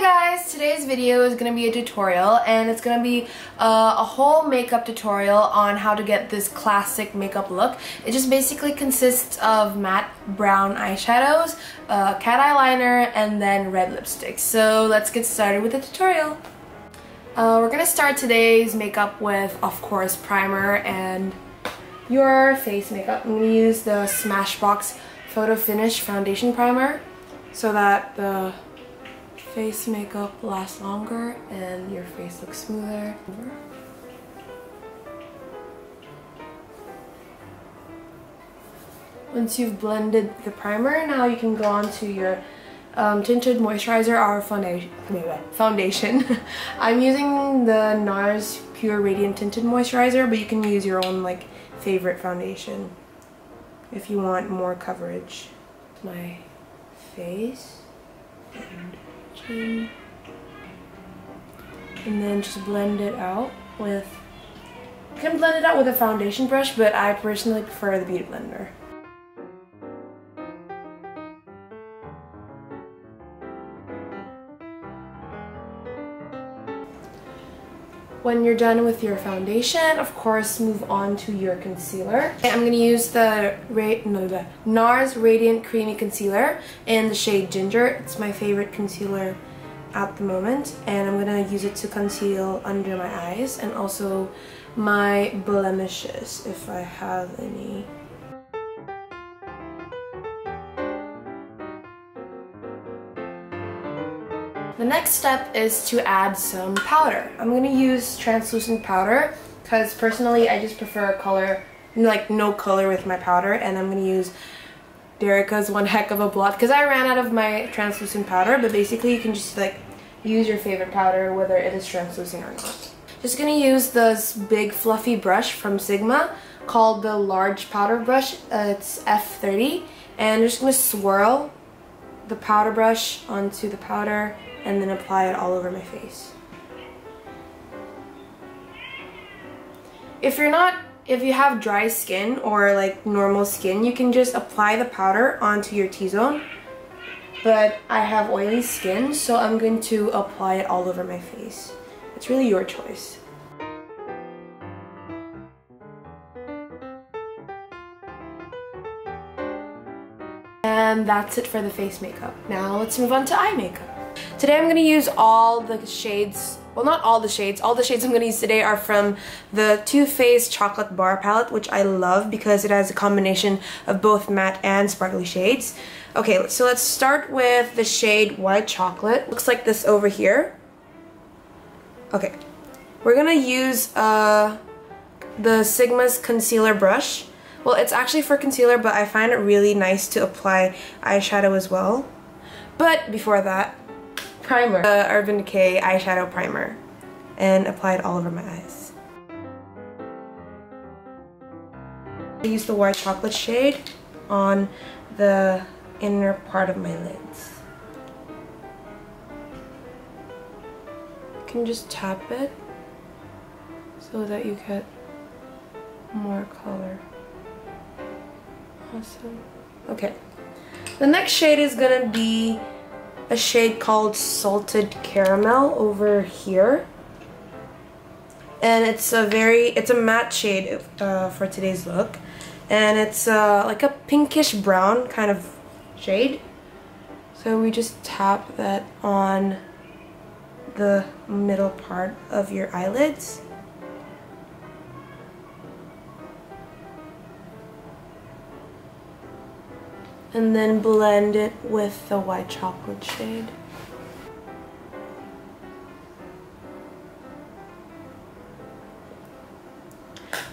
guys, today's video is going to be a tutorial, and it's going to be a whole makeup tutorial on how to get this classic makeup look. It just basically consists of matte brown eyeshadows, cat eyeliner, and then red lipstick. So let's get started with the tutorial. We're going to start today's makeup with, of course, primer and your face makeup. I'm going to use the Smashbox Photofinish foundation primer so that the face makeup lasts longer and your face looks smoother. Once you've blended the primer, now you can go on to your Tinted Moisturizer or foundation. I'm using the NARS Pure Radiant Tinted Moisturizer, but you can use your own favorite foundation if you want more coverage. My face and chin, and then just blend it out with, you can blend it out with a foundation brush, but I personally prefer the beauty blender. When you're done with your foundation, of course, move on to your concealer. I'm going to use the NARS Radiant Creamy Concealer in the shade Ginger. It's my favorite concealer at the moment, and I'm going to use it to conceal under my eyes and also my blemishes if I have any. The next step is to add some powder. I'm going to use translucent powder because personally I just prefer color, no color with my powder, and I'm going to use Derica's One Heck of a Blot because I ran out of my translucent powder, but basically you can just use your favorite powder whether it is translucent or not. Just going to use this big fluffy brush from Sigma called the large powder brush. It's F30, and I'm just going to swirl the powder brush onto the powder and then apply it all over my face. If you have dry skin or normal skin, you can just apply the powder onto your T-zone. But I have oily skin, so I'm going to apply it all over my face. It's really your choice. And that's it for the face makeup. Now let's move on to eye makeup. Today I'm going to use all the shades, well, not all the shades I'm going to use today are from the Too Faced Chocolate Bar Palette, which I love because it has a combination of both matte and sparkly shades. Okay, so let's start with the shade White Chocolate. Looks like this over here. Okay, we're going to use the Sigma's concealer brush. Well, it's actually for concealer, but I find it really nice to apply eyeshadow as well. But before that, primer, the Urban Decay eyeshadow primer, and apply it all over my eyes. I use the White Chocolate shade on the inner part of my lids. You can just tap it so that you get more color. Awesome. Okay. The next shade is gonna be a shade called Salted Caramel over here, and it's a matte shade for today's look, and it's like a pinkish brown kind of shade. So we just tap that on the middle part of your eyelids. And then blend it with the White Chocolate shade.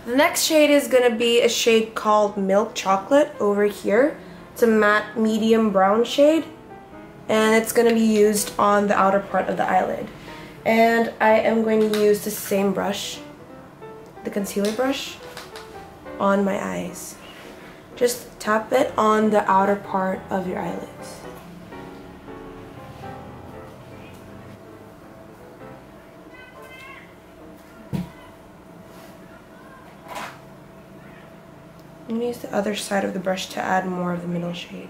The next shade is going to be a shade called Milk Chocolate over here. It's a matte medium brown shade, and it's going to be used on the outer part of the eyelid. And I am going to use the same brush, the concealer brush, on my eyes. Just tap it on the outer part of your eyelids. I'm going to use the other side of the brush to add more of the middle shade.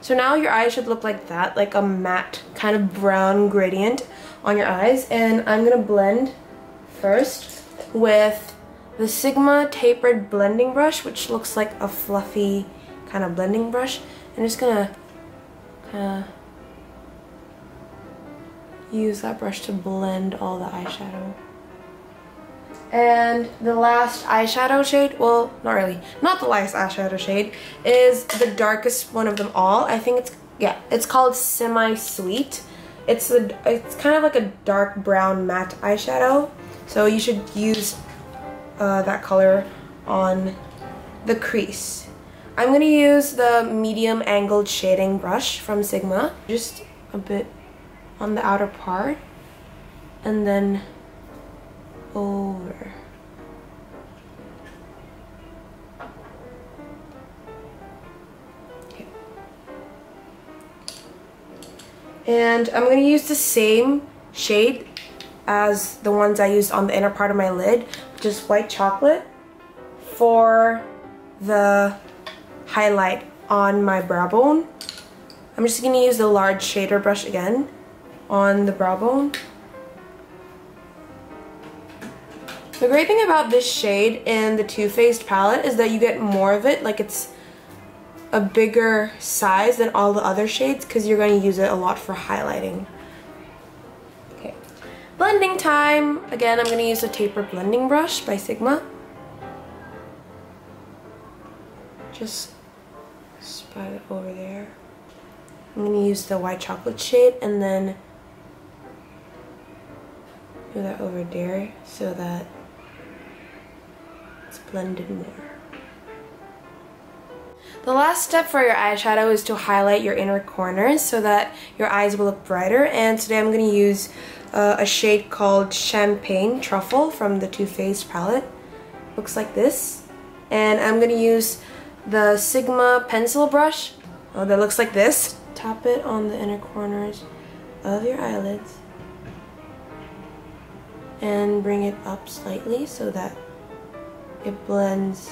So now your eyes should look like that, like a matte kind of brown gradient on your eyes. And I'm gonna blend first with the Sigma tapered blending brush, which looks like a fluffy kind of blending brush. I'm just gonna use that brush to blend all the eyeshadow. And the last eyeshadow shade, well, not really, not the last eyeshadow shade, is the darkest one of them all. I think it's called Semi Sweet. It's kind of like a dark brown matte eyeshadow. So you should use that color on the crease. I'm gonna use the medium angled shading brush from Sigma, just a bit on the outer part, and then over. Okay. And I'm going to use the same shade as the ones I used on the inner part of my lid, which is white chocolate, for the highlight on my brow bone. I'm just going to use the large shader brush again on the brow bone. The great thing about this shade in the Too Faced palette is that you get more of it, like it's a bigger size than all the other shades because you're going to use it a lot for highlighting. Okay, blending time. Again, I'm going to use the taper blending brush by Sigma. Just spread it over there. I'm going to use the white chocolate shade and then do that over there so that it's blended more. The last step for your eyeshadow is to highlight your inner corners so that your eyes will look brighter, and today I'm going to use a shade called Champagne Truffle from the Too Faced palette. Looks like this. And I'm going to use the Sigma pencil brush that looks like this. Tap it on the inner corners of your eyelids and bring it up slightly so that it blends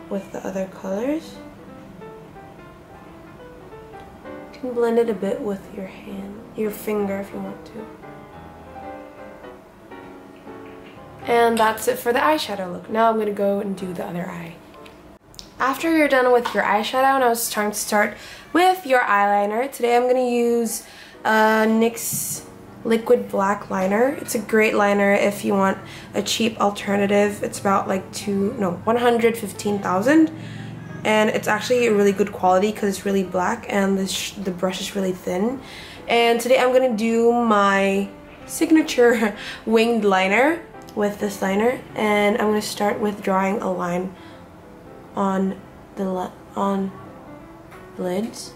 with the other colors. You can blend it a bit with your hand, your finger if you want to. And that's it for the eyeshadow look. Now I'm going to go and do the other eye. After you're done with your eyeshadow, now it's time to start with your eyeliner. Today I'm going to use NYX liquid black liner. It's a great liner if you want a cheap alternative. It's about like 115,000, and it's actually a really good quality because it's really black and the brush is really thin. And today I'm gonna do my signature winged liner with this liner, and I'm gonna start with drawing a line on the lids.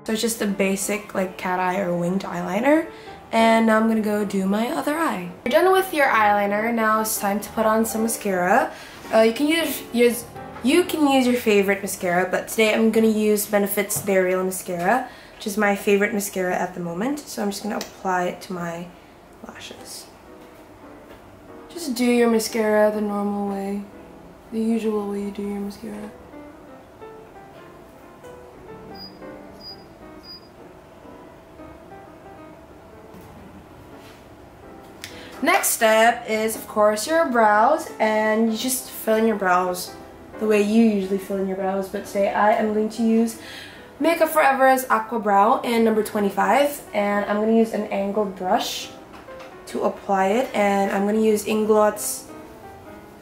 So it's just a basic like cat eye or winged eyeliner, and now I'm gonna go do my other eye. You're done with your eyeliner. Now it's time to put on some mascara. You can use your favorite mascara, but today I'm gonna use Benefit's Bare Real mascara, which is my favorite mascara at the moment. So I'm just gonna apply it to my lashes. Just do your mascara the normal way, the usual way you do your mascara. Next step is, of course, your brows, and you just fill in your brows the way you usually fill in your brows, but today I am going to use Makeup Forever's Aqua Brow in number 25, and I'm going to use an angled brush to apply it, and I'm going to use Inglot's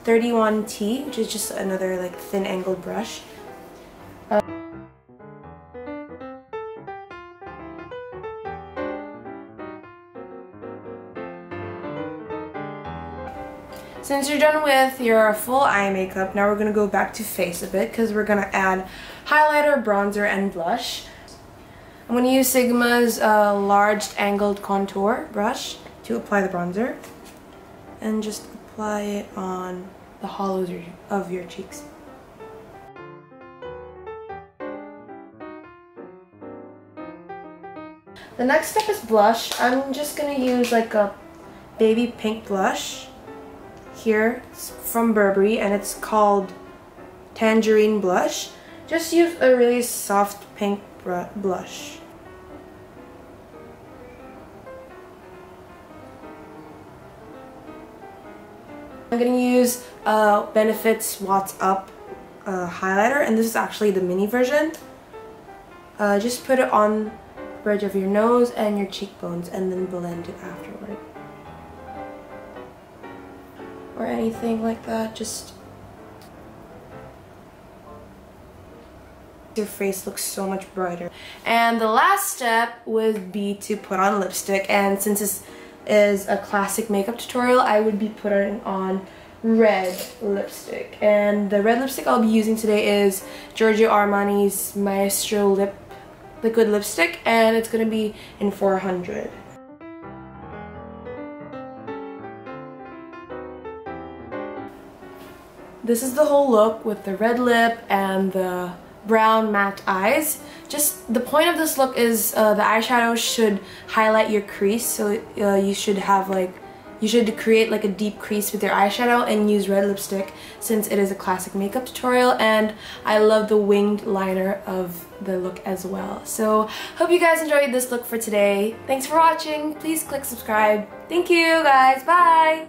31T, which is just another like thin angled brush. Since you're done with your full eye makeup, now we're going to go back to face a bit because we're going to add highlighter, bronzer, and blush. I'm going to use Sigma's large angled contour brush to apply the bronzer and just apply it on the hollows of your cheeks. The next step is blush. I'm just gonna use like a baby pink blush here. It's from Burberry and it's called Tangerine blush. Just use a really soft pink blush. I'm gonna use Benefit's What's Up highlighter, and this is actually the mini version. Just put it on the bridge of your nose and your cheekbones and then blend it afterward. Or anything like that, just your face looks so much brighter. And the last step would be to put on lipstick, and since this is a classic makeup tutorial, I would be putting on red lipstick. And the red lipstick I'll be using today is Giorgio Armani's Maestro liquid lipstick, and it's gonna be in 400. This is the whole look with the red lip and the brown matte eyes. Just the point of this look is the eyeshadow should highlight your crease, so you should create like a deep crease with your eyeshadow and use red lipstick since it is a classic makeup tutorial, and I love the winged liner of the look as well. So hope you guys enjoyed this look for today. Thanks for watching. Please click subscribe. Thank you guys. Bye.